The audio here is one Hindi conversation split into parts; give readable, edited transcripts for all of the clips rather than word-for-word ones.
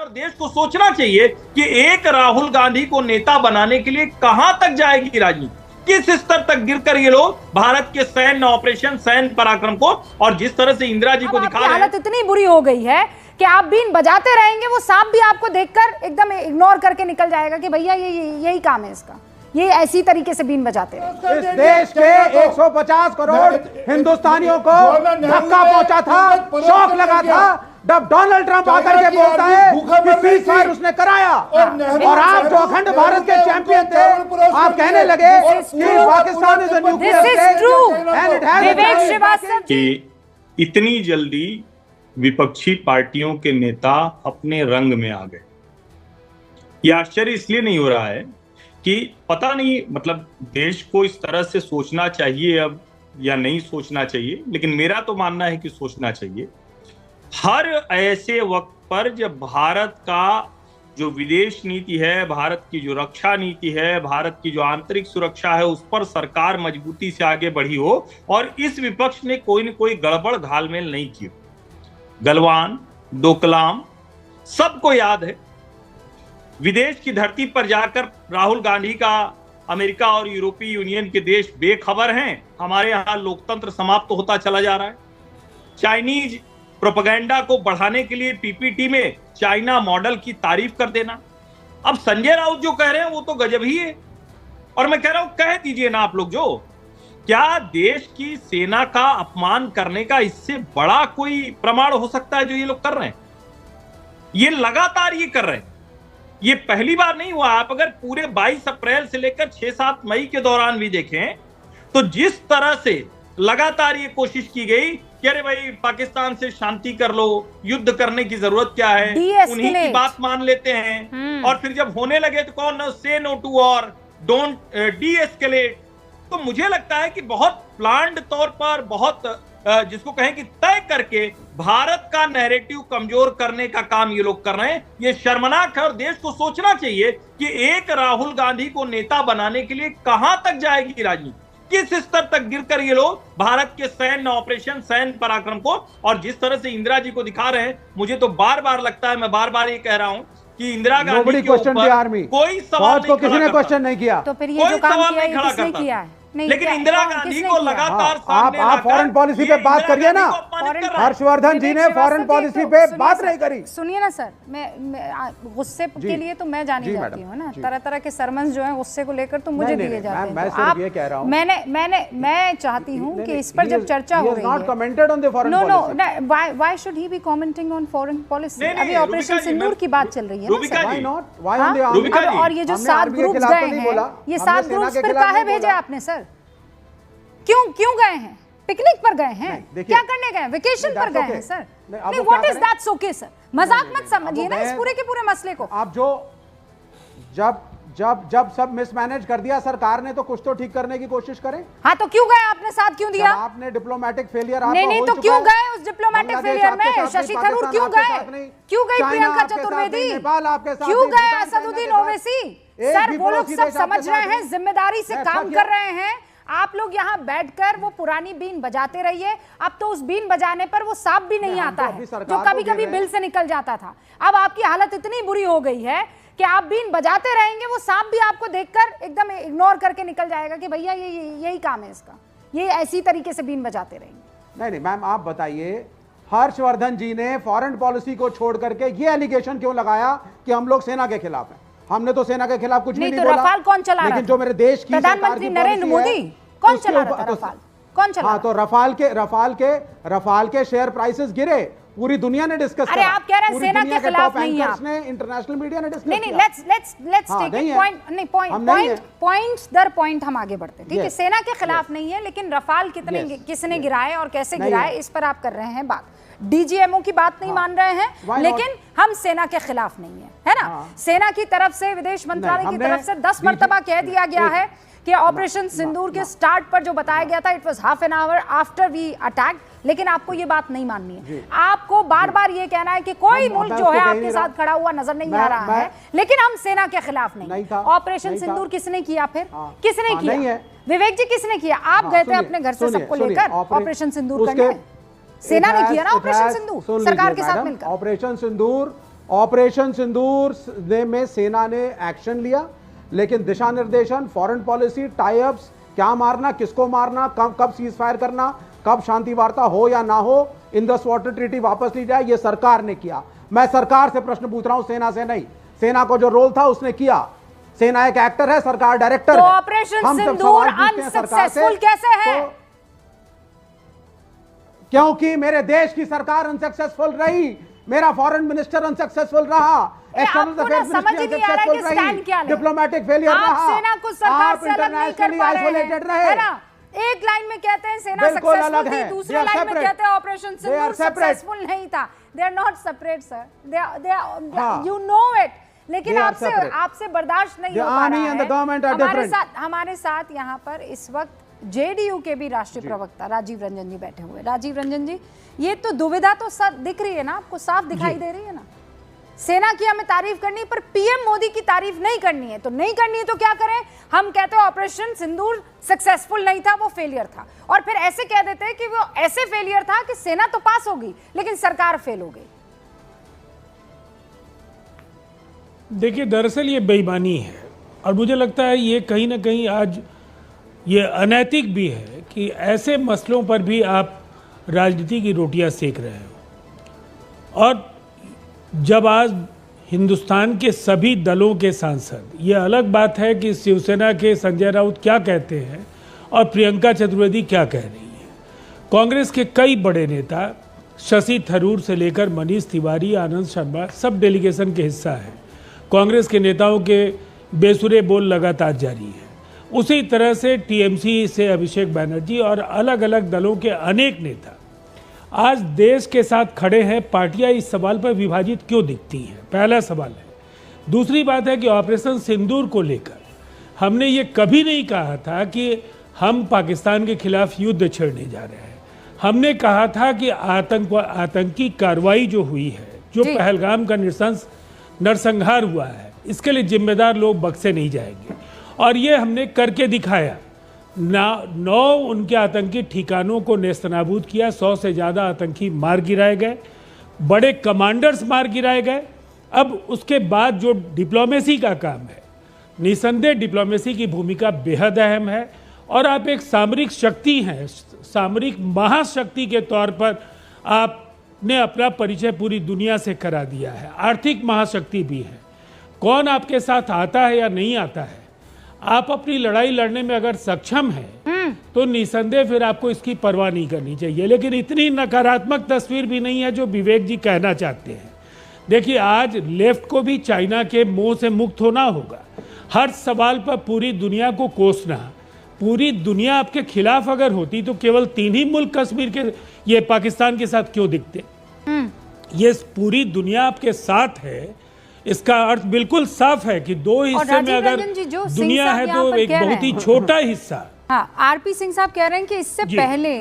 और देश को सोचना चाहिए कि एक राहुल गांधी को नेता बनाने के लिए कहां तक जाएगी राजनीति, किस स्तर तक गिरकर ये लोग भारत के सैन्य ऑपरेशन, सैन्य पराक्रम को, और जिस तरह से इंदिरा जी को दिखा रहे हैं। हालत इतनी बुरी हो गई है कि आप बीन बजाते रहेंगे, वो सांप भी आपको देखकर एकदम इग्नोर करके निकल जाएगा कि भैया यही काम है इसका, ये ऐसी तरीके से बीन बजाते रहे। इस देश के 150 करोड़ हिंदुस्तानियों को धक्का पहुंचा था, शौक लगा था जब डोनाल्ड ट्रंप आकर के बोलता है कि सीज़फायर उसने कराया, और आप जो अखंड भारत के चैंपियन थे, आप कहने लगे कि Pakistan is a nuclear state. कि इतनी जल्दी विपक्षी पार्टियों के नेता अपने रंग में आ गए। यह आश्चर्य इसलिए नहीं हो रहा है कि पता नहीं, मतलब देश को इस तरह से सोचना चाहिए अब या नहीं सोचना चाहिए, लेकिन मेरा तो मानना है कि सोचना चाहिए। हर ऐसे वक्त पर जब भारत का जो विदेश नीति है, भारत की जो रक्षा नीति है, भारत की जो आंतरिक सुरक्षा है, उस पर सरकार मजबूती से आगे बढ़ी हो और इस विपक्ष ने कोई न कोई गड़बड़ घालमेल नहीं की। गलवान, डोकलाम सबको याद है। विदेश की धरती पर जाकर राहुल गांधी का अमेरिका और यूरोपीय यूनियन के देश बेखबर हैं, हमारे यहां लोकतंत्र समाप्त होता चला जा रहा है। चाइनीज प्रोपेगेंडा को बढ़ाने के लिए पीपीटी में चाइना मॉडल की तारीफ कर देना। अब संजय राउत जो कह रहे हैं वो तो गजब ही है, और मैं कह रहा हूं कह दीजिए ना आप लोग, जो क्या देश की सेना का अपमान करने का इससे बड़ा कोई प्रमाण हो सकता है जो ये लोग कर रहे हैं? ये लगातार ये कर रहे हैं, ये पहली बार नहीं हुआ। आप अगर पूरे 22 अप्रैल से लेकर 6-7 मई के दौरान भी देखें तो जिस तरह से लगातार ये कोशिश की गई कि अरे भाई पाकिस्तान से शांति कर लो, युद्ध करने की जरूरत क्या है, उन्हीं की बात मान लेते हैं, और फिर जब होने लगे तो कौन से no to war, don't deescalate. तो मुझे लगता है कि बहुत प्लान्ड तौर पर, बहुत जिसको कहें कि तय करके भारत का नैरेटिव कमजोर करने का काम ये लोग कर रहे हैं। ये शर्मनाक है और देश को सोचना चाहिए कि एक राहुल गांधी को नेता बनाने के लिए कहां तक जाएगी राजनीति, किस स्तर तक गिरकर ये लोग भारत के सैन्य ऑपरेशन, सैन्य पराक्रम को, और जिस तरह से इंदिरा जी को दिखा रहे हैं। मुझे तो बार बार लगता है, मैं बार बार ये कह रहा हूं कि इंदिरा गांधी के ऊपर कोई सवाल नहीं, किसी ने क्वेश्चन नहीं किया, तो फिर ये जो काम किया है किसने किया है? लेकिन इंदिरा गांधी को लगातार सामने आप फॉरेन पॉलिसी पे बात करिए ना। हर्षवर्धन जी ने फॉरेन पॉलिसी पे बात नहीं करी। सुनिए ना सर, मैं गुस्से के लिए तो मैं जानी जाती हूँ ना, तरह तरह के सरमन जो हैं गुस्से को लेकर तो मुझे दिए जाते हैं। मैं सिर्फ ये कह रहा हूँ, मैं चाहती हूँ कि इस पर जब चर्चा हो रही है, no, why should he be commenting on foreign policy? अभी ऑपरेशन सिंदूर की बात चल रही है ना, और ये जो 7 ग्रुप्स गए हैं, ये 7 ग्रुप्स फिर काहे भेजे आपने सर? क्यों गए हैं? पिकनिक पर गए हैं? क्या करने गए हैं? वेकेशन पर गए हैं सर? नहीं, what is that's okay sir, मजाक मत समझिए ना इस पूरे के पूरे मसले को। आप जो जब सब मिसमैनेज कर दिया सरकार ने, तो कुछ तो ठीक करने की कोशिश करें। हाँ, तो क्यों गए आपने? साथ क्यों दिया आपने? डिप्लोमेटिक फेलियर नहीं, तो क्यों गए उस डिप्लोमेटिक फेलियर में? शशि थरूर क्यों गए? क्यों गई प्रियंका चतुर्वेदी? क्यों गए असदुद्दीन ओवैसी? सर वो लोग सब समझ रहे हैं, जिम्मेदारी से काम कर रहे हैं। आप लोग यहाँ बैठकर वो पुरानी बीन बजाते रहिए। अब तो उस बीन बजाने पर वो सांप भी नहीं आता है जो कभी कभी बिल से निकल जाता था। अब आपकी हालत इतनी बुरी हो गई है कि आप बीन बजाते रहेंगे, वो सांप भी आपको देखकर एकदम इग्नोर करके निकल जाएगा कि भैया यही काम है इसका, ये ऐसी तरीके से बीन बजाते रहेंगे। नहीं मैम, आप बताइए, हर्षवर्धन जी ने फॉरेन पॉलिसी को छोड़ करके ये एलिगेशन क्यों लगाया कि हम लोग सेना के खिलाफ हैं? हमने तो सेना के खिलाफ कुछ नहीं बोला। रफाल कौन चला रहा था? लेकिन जो मेरे देश की प्रधानमंत्री नरेंद्र मोदी कौन चला रहा था? रफाल कौन चला? हाँ, तो रफाल के शेयर प्राइसेस गिरे, पूरी दुनिया ने डिस्कस किया। अरे आप कह रहे हैं सेना के खिलाफ नहीं है, आपने इंटरनेशनल मीडिया ने डिस्कस नहीं, लेट्स टेक इट पॉइंट दर पॉइंट हम आगे बढ़ते हैं, ठीक है? सेना के खिलाफ नहीं है, लेकिन रफाल किसने गिराए और कैसे गिराए, इस पर आप कर रहे हैं बात। डीजीएमओ की बात नहीं मान रहे हैं, लेकिन हम सेना के खिलाफ नहीं है ना? सेना की तरफ से, विदेश मंत्रालय की तरफ से 10 मर्तबा कह दिया गया है कि ऑपरेशन सिंदूर के स्टार्ट पर जो बताया गया था, it was half an hour after we attack, लेकिन आपको ये बात नहीं माननी है। आपको बार बार ये कहना है कि कोई मुल्क जो है आपके साथ खड़ा हुआ नजर नहीं आ रहा है, लेकिन हम सेना के खिलाफ नहीं। ऑपरेशन सिंदूर किसने किया? फिर किसने किया? विवेक जी किसने किया? आप गए थे अपने घर से सबको लेकर ऑपरेशन सिंदूर करने, सेना ने किया ना ऑपरेशन सिंदूर सरकार के साथ मिलकर। ऑपरेशन सिंदूर ऑपरेशन सिंदूर में सेना ने एक्शन लिया, लेकिन दिशा निर्देशन, फॉरेन पॉलिसी, टाई अप्स, क्या मारना, किसको मारना, कब सीज फायर करना, कब शांति वार्ता हो या ना हो, इंडस वाटर ट्रीटी वापस ली जाए, ये सरकार ने किया। मैं सरकार से प्रश्न पूछ रहा हूं, सेना से नहीं। सेना को जो रोल था उसने किया। सेना एक एक्टर है, सरकार डायरेक्टर तो है। ऑपरेशन सिंदूर अनसक्सेसफुल कैसे है? तो क्योंकि मेरे देश की सरकार अनसक्सेसफुल रही, मेरा फॉरेन मिनिस्टर अनसक्सेसफुल रहा, एक्सटर्नल अफेयर्स मिनिस्ट्री अनसक्सेसफुल रही, डिप्लोमेटिक फेलियर रहा, आप सेना को सरकार से अलग नहीं कर पा रहे हैं, है ना? एक लाइन में कहते हैं सेना सक्सेसफुल थी, दूसरी लाइन में कहते हैं ऑपरेशन सिंदूर सक्सेसफुल नहीं था। They are not separate sir, they you know it, लेकिन आपसे बर्दाश्त नहीं हो पा रहा है। हमारे साथ यहाँ पर इस वक्त जेडीयू के भी राष्ट्रीय प्रवक्ता राजीव रंजन जी बैठे हुए। राजीव रंजन जी, ये तो दुविधा तो सब दिख रही है ना आपको, साफ दिखाई दे रही है ना। सेना की हमें तारीफ करनी है पर पीएम मोदी की तारीफ नहीं करनी है, तो नहीं करनी है तो क्या करें? हम कहते हैं ऑपरेशन सिंदूर सक्सेसफुल नहीं था, वो फेलियर था, और फिर ऐसे कह देते हैं कि वो ऐसे फेलियर था कि सेना तो पास हो गई लेकिन सरकार फेल हो गई। देखिए, दरअसल ये बेईमानी है और मुझे लगता है ये कहीं ना कहीं आज ये अनैतिक भी है कि ऐसे मसलों पर भी आप राजनीति की रोटियां सेक रहे हो। और जब आज हिंदुस्तान के सभी दलों के सांसद, ये अलग बात है कि शिवसेना के संजय राउत क्या कहते हैं और प्रियंका चतुर्वेदी क्या कह रही है, कांग्रेस के कई बड़े नेता शशि थरूर से लेकर मनीष तिवारी, आनंद शर्मा सब डेलीगेशन के हिस्सा हैं। कांग्रेस के नेताओं के बेसुरे बोल लगातार जारी हैं। उसी तरह से टीएमसी से अभिषेक बैनर्जी और अलग अलग दलों के अनेक नेता आज देश के साथ खड़े हैं। पार्टियां इस सवाल पर विभाजित क्यों दिखती हैं, पहला सवाल है। दूसरी बात है कि ऑपरेशन सिंदूर को लेकर हमने ये कभी नहीं कहा था कि हम पाकिस्तान के खिलाफ युद्ध छेड़ने जा रहे हैं। हमने कहा था कि आतंकी कार्रवाई जो हुई है, जो पहलगाम का नरसंहार हुआ है, इसके लिए जिम्मेदार लोग बख्शे नहीं जाएंगे, और ये हमने करके दिखाया। 9 उनके आतंकी ठिकानों को नेस्तनाबूद किया, 100 से ज़्यादा आतंकी मार गिराए गए, बड़े कमांडर्स मार गिराए गए। अब उसके बाद जो डिप्लोमेसी का काम है, निसंदेह डिप्लोमेसी की भूमिका बेहद अहम है, और आप एक सामरिक शक्ति हैं, सामरिक महाशक्ति के तौर पर आपने अपना परिचय पूरी दुनिया से करा दिया है। आर्थिक महाशक्ति भी है। कौन आपके साथ आता है या नहीं आता है, आप अपनी लड़ाई लड़ने में अगर सक्षम हैं तो निसंदेह फिर आपको इसकी परवाह नहीं करनी चाहिए। लेकिन इतनी नकारात्मक तस्वीर भी नहीं है जो विवेक जी कहना चाहते हैं। देखिए, आज लेफ्ट को भी चाइना के मोह से मुक्त होना होगा। हर सवाल पर पूरी दुनिया को कोसना, पूरी दुनिया आपके खिलाफ अगर होती तो केवल 3 ही मुल्क कश्मीर के, ये पाकिस्तान के साथ क्यों दिखते? ये पूरी दुनिया आपके साथ है, इसका अर्थ बिल्कुल साफ है कि 2 हिस्से में अगर दुनिया है तो एक बहुत ही छोटा हिस्सा। हाँ, आरपी सिंह साहब कह रहे हैं कि इससे पहले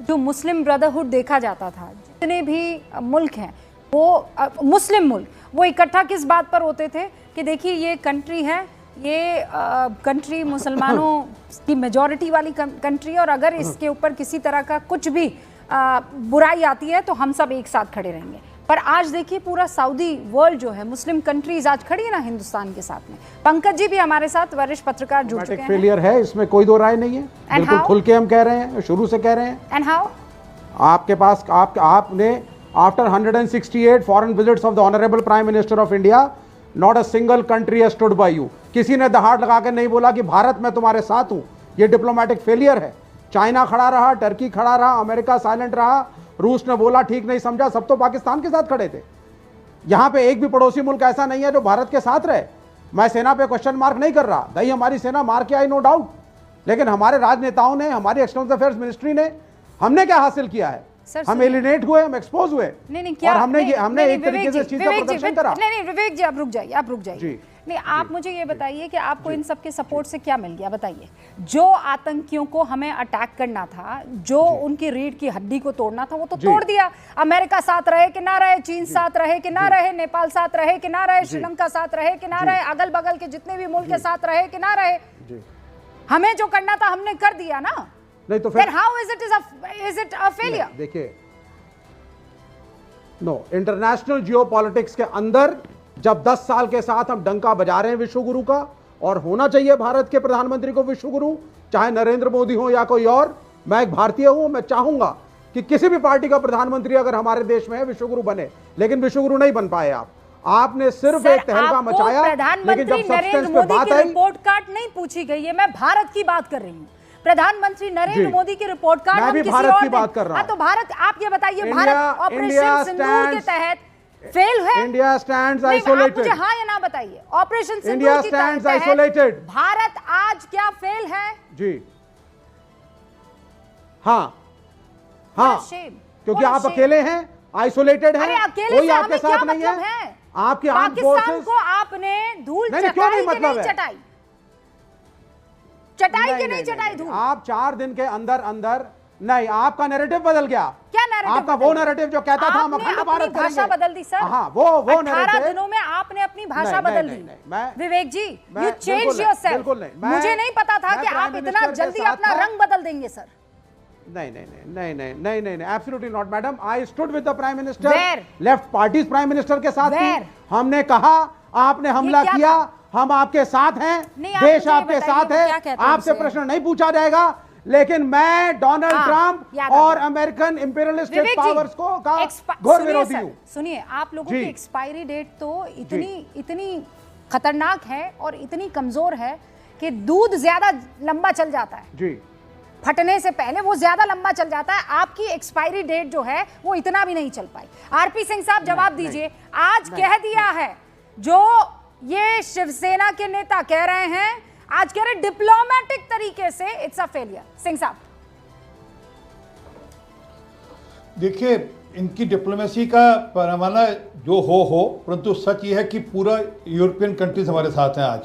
जो मुस्लिम ब्रदरहुड देखा जाता था, जितने भी मुल्क हैं वो मुस्लिम मुल्क, वो इकट्ठा किस बात पर होते थे कि देखिए ये कंट्री है, ये कंट्री मुसलमानों की मेजॉरिटी वाली कंट्री है, और अगर इसके ऊपर किसी तरह का कुछ भी बुराई आती है तो हम सब एक साथ खड़े रहेंगे। पर आज देखिए पूरा सऊदी वर्ल्ड जो है, मुस्लिम कंट्रीज आज खड़ी है ना हिंदुस्तान के साथ में। पंकज जी भी हमारे साथ वरिष्ठ पत्रकार जुड़ चुके हैं। फेलियर है, इसमें कोई दो राय नहीं है, बिल्कुल खुल के हम कह रहे हैं, शुरू से कह रहे हैं। एंड हाउ आपके पास आपने after 168 foreign visits of the honourable prime minister of India, not a single country has stood by you. किसी ने दहाड़ लगा के नहीं बोला कि भारत मैं तुम्हारे साथ हूं। ये डिप्लोमेटिक फेलियर है। चाइना खड़ा रहा, टर्की खड़ा रहा, अमेरिका साइलेंट रहा, रूस ने बोला ठीक नहीं समझा, सब तो पाकिस्तान के साथ खड़े थे। यहां पे एक भी पड़ोसी मुल्क ऐसा नहीं है जो भारत के साथ रहे। मैं सेना पे क्वेश्चन मार्क नहीं कर रहा, गई हमारी सेना मार के आई, नो डाउट, लेकिन हमारे राजनेताओं ने, हमारी एक्सटर्नल अफेयर्स मिनिस्ट्री ने, हमने क्या हासिल किया है? हम एलिनेट हुए, हम एक्सपोज हुए, और हमने एक तरीके से चीज का प्रदर्शन करा। नहीं विवेक जी, आप रुक जाइए। नहीं, आप मुझे ये बताइए कि आपको इन सब के सपोर्ट से क्या मिल गया, बताइए। जो आतंकियों को हमें अटैक करना था, जो उनकी रीढ़ की हड्डी को तोड़ना था, वो तो तोड़ दिया। अमेरिका साथ रहे कि ना रहे, चीन साथ रहे कि ना रहे, नेपाल साथ रहे कि ना रहे, श्रीलंका साथ रहे कि ना रहे, अगल बगल के जितने भी मुल्क के साथ रहे कि ना रहे, हमें जो करना था हमने कर दिया ना। नहीं तो फिर how is it a failure? देखिए, नो, इंटरनेशनल जियोपॉलिटिक्स के अंदर जब 10 साल के साथ हम डंका बजा रहे हैं विश्वगुरु का, और होना चाहिए भारत के प्रधानमंत्री को विश्वगुरु, चाहे नरेंद्र मोदी हो या कोई और। मैं एक भारतीय हूं, मैं चाहूंगा कि किसी भी पार्टी का प्रधानमंत्री अगर हमारे देश में है विश्वगुरु बने, लेकिन विश्वगुरु नहीं बन पाए आप। आपने सिर्फ एक तहलका मचाया, लेकिन जब सब्सटेंस पे बात आई, रिपोर्ट कार्ड नहीं पूछी गई है, मैं भारत की बात कर रही हूँ। प्रधानमंत्री नरेंद्र मोदी की रिपोर्ट कार्ड, मैं भी भारत की बात कर रहा हूं। तो भारत, आप ये बताइए, भारत ऑपरेशन सिंदूर के तहत फेल है? India stands isolated. मुझे हाँ या ना बताइए, ऑपरेशन सिंदूर इंडिया स्टैंड्स आइसोलेटेड। भारत आज क्या फेल है? जी हाँ, हाँ, क्योंकि आप अकेले हैं, आइसोलेटेड हैं, कोई आपके साथ नहीं है। आपकी आर्म्ड फोर्सेस को आपने धूल नहीं, क्यों नहीं मतलब है? चटाई के नहीं चटाई धूल। आप 4 दिन के अंदर अंदर नहीं, आपका नैरेटिव बदल गया। क्या नैरेटिव? आपका वो नैरेटिव जो कहता था हम अखंड भारत करेंगे। भाषा बदल दी सर। हाँ, वो नैरेटिव 18 दिनों में आपने अपनी भाषा बदल दी। विवेक जी, यू चेंज योरसेल्फ। बिल्कुल नहीं, मुझे नहीं पता था कि आप इतना जल्दी अपना रंग बदल देंगे सर। नहीं, absolutely not madam. I stood with the prime minister, left parties prime minister के साथ थी। हमने कहा आपने हमला किया, हम आपके साथ हैं, देश आपके साथ है, आपसे प्रश्न नहीं पूछा जाएगा। लेकिन मैं डोनाल्ड ट्रंप और अमेरिकन इंपीरियलिस्टिक पावर्स को का घोर विरोधी हूं। सुनिए, आप लोगों की एक्सपायरी डेट तो इतनी खतरनाक है और इतनी कमजोर है कि दूध ज्यादा लंबा चल जाता है जी, फटने से पहले वो ज्यादा लंबा चल जाता है। आपकी एक्सपायरी डेट जो है वो इतना भी नहीं चल पाई। आरपी सिंह साहब जवाब दीजिए। आज कह दिया है जो ये शिवसेना के नेता कह रहे हैं, आज कह रहे डिप्लोमेटिक तरीके से इट्स अ फेलियर। सिंह साहब देखिए, इनकी डिप्लोमेसी का पैमाना जो हो, परंतु सच ये है कि पूरा यूरोपियन कंट्रीज हमारे साथ हैं। आज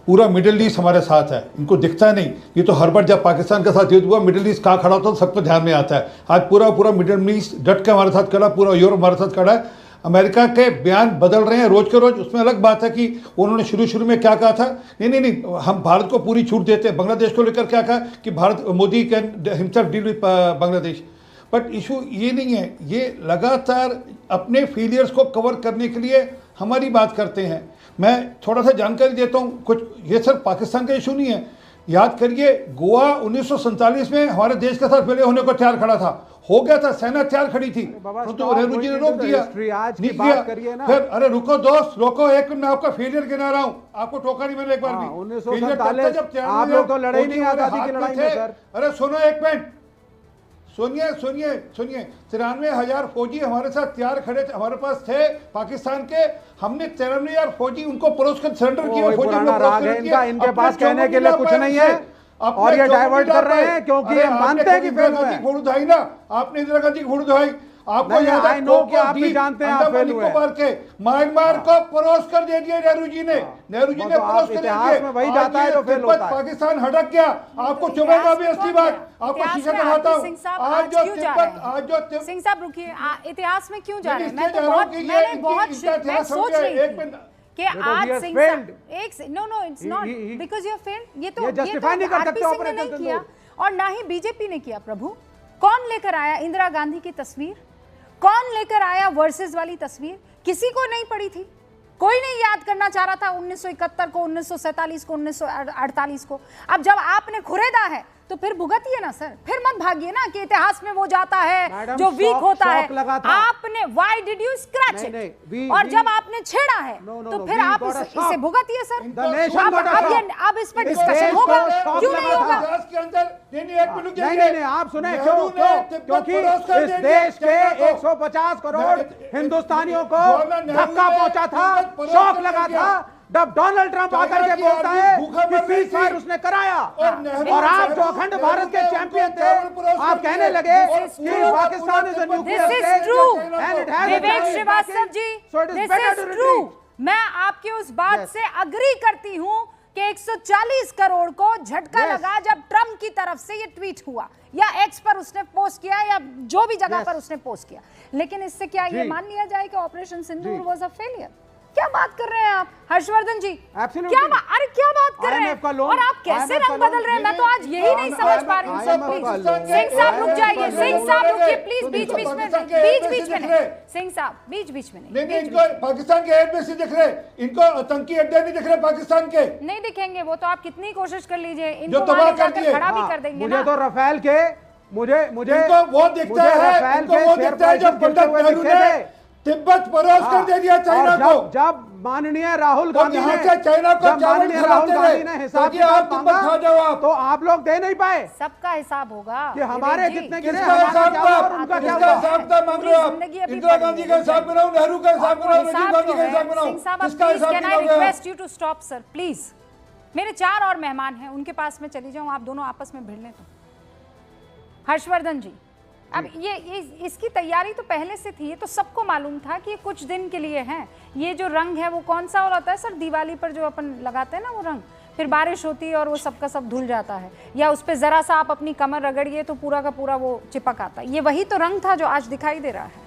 पूरा मिडिल ईस्ट हमारे साथ है। इनको दिखता नहीं, ये तो हर बार जब पाकिस्तान के साथ युद्ध हुआ मिडिल ईस्ट कहाँ खड़ा होता है सबको ध्यान में आता है। आज पूरा मिडिल ईस्ट डट के हमारे साथ खड़ा, पूरा यूरोप हमारे साथ खड़ा है। अमेरिका के बयान बदल रहे हैं रोज के रोज, उसमें अलग बात है कि उन्होंने शुरू में क्या कहा था, नहीं हम भारत को पूरी छूट देते हैं। बांग्लादेश को लेकर क्या कहा कि Bharat, Modi can himself deal with Bangladesh. But issue ये नहीं है, ये लगातार अपने फेलियर्स को कवर करने के लिए हमारी बात करते हैं। मैं थोड़ा सा जानकारी देता हूँ कुछ, ये सिर्फ पाकिस्तान का इशू नहीं है। याद करिए, गोवा 1947 में हमारे देश के साथ विलय होने को तैयार खड़ा था, हो गया था, सेना तैयार खड़ी थी, तो नेहरू जी ने रोक दिया, नहीं किया। फिर अरे रुको दोस्त, रोको एक मिनट, मैं आपका फेलियर गिना रहा हूँ, आपको टोका नहीं मैंने एक बार भी। 1947 आप लोग तो लड़ाई नहीं आजादी की लड़ाई में सर। अरे सुनो एक मिनट, सुनिए 93,000 फौजी हमारे साथ तैयार खड़े थे, हमारे पास थे पाकिस्तान के। हमने 93,000 फौजी उनको परोस कर सरेंडर किए। इनके पास कहने के लिए कुछ नहीं है और ये डाइवर्ट कर रहे हैं क्योंकि ये मानते हैं कि फेल हुए। फोड़ उठाई ना आपने, इंदिरा गांधी की फोड़ उठाई। आपको याद है कि आप भी जानते हैं आप फेल हुए। म्यांमार को परोस कर दे दिया नेहरू जी ने, नेहरू जी ने परोस कर दिया। वही जाता है तो फेल होता है। पाकिस्तान हटक गया, आपको चुभेगा भी असली बात, आपको शिक्षा दिखाता हूँ। आज जो सिंह साहब रुकिए, इतिहास में क्यों जा रहे हैं? मैंने बहुत सोच रही थी कि आज सिंह साहब एक no it's not because you failed. ये तो जस्टिफाई नहीं कर सकते ऑपरेशन नहीं किया और ना ही बीजेपी ने किया। प्रभु, कौन लेकर आया इंदिरा गांधी की तस्वीर? कौन लेकर आया वर्सेस वाली तस्वीर? किसी को नहीं पड़ी थी, कोई नहीं याद करना चाह रहा था 1971 को, 1947 को, 1948 को। अब जब आपने खुरेदा है तो फिर भुगतिए ना सर, फिर मत भागिए ना कि इतिहास में वो जाता है जो वीक होता है। आपने why did you scratch it, और जब आपने छेड़ा है तो फिर आप इसे भुगतिए सर। अब इस पर डिस्कशन होगा, क्यों नहीं होगा? नहीं, आप सुने क्योंकि इस देश के 150 करोड़ हिंदुस्तानियों को धक्का पहुंचा था, शौक लगा था जब डोनाल्ड ट्रंप आकर के बोलता है कि सीज़फायर उसने कराया, और आप जो अखंड भारत के चैंपियन थे आप कहने लगे कि Pakistan is a nuclear state and it has. Vivek Srivastava ji, this is true. मैं आपकी उस बात से अग्री करती हूं कि 140 करोड़ को झटका लगा जब ट्रंप की तरफ से ये ट्वीट हुआ या एक्स पर उसने पोस्ट किया या जो भी जगह पर उसने पोस्ट किया। लेकिन इससे क्या ये मान लिया जाए कि operation Sindoor was a failure? क्या बात कर रहे हैं आप हर्षवर्धन जी? क्या अरे क्या बात कर रहे हैं? और आप कैसे रंग बदल रहे हैं? मैं तो आज यही नहीं समझ पा रही हूँ। सिंह साहब रुक जाइए, सिंह साहब रुकिए प्लीज, बीच बीच में नहीं, सिंह साहब बीच बीच में नहीं, इनको पाकिस्तान के एयरबेस दिख रहे, इनको आतंकी अड्डे नहीं दिख रहे पाकिस्तान के, नहीं दिखेंगे वो तो, आप कितनी कोशिश कर लीजिए, इनको वहां जाकर खड़ा भी कर देंगे। मुझे तो रफेल के मुझे इनको वो दिखता है, इनको वो दिखता है जब पंडित नेहरू ने तिब्बत परोस कर दे दिया चाइना को। जब माननीय राहुल गांधी ने चाइना को माननीय राहुल गांधी ने हिसाब किताब मांगा तो आप लोग दे नहीं पाए। सबका हिसाब होगा कि हमारे कितने गिरे, हिसाब मांग रहे हो आप? इंदिरा गांधी का हिसाब बनाओ, नेहरू का हिसाब बनाओ, राजीव गांधी का हिसाब बनाओ, किसका हिसाब बनाओ? Request you to stop sir please. मेरे 4 और मेहमान हैं, उनके पास में चली जाऊं, आप दोनों आपस में भिड़ लें तो। हर्षवर्धन जी, अब ये इसकी तैयारी तो पहले से थी, ये तो सबको मालूम था कि ये कुछ दिन के लिए है। ये जो रंग है वो कौन सा होता है सर? दिवाली पर जो अपन लगाते हैं ना वो रंग, फिर बारिश होती है और वो सबका सब धुल जाता है, या उस पर जरा सा आप अपनी कमर रगड़िए तो पूरा का पूरा वो चिपक आता है। ये वही तो रंग था जो आज दिखाई दे रहा है।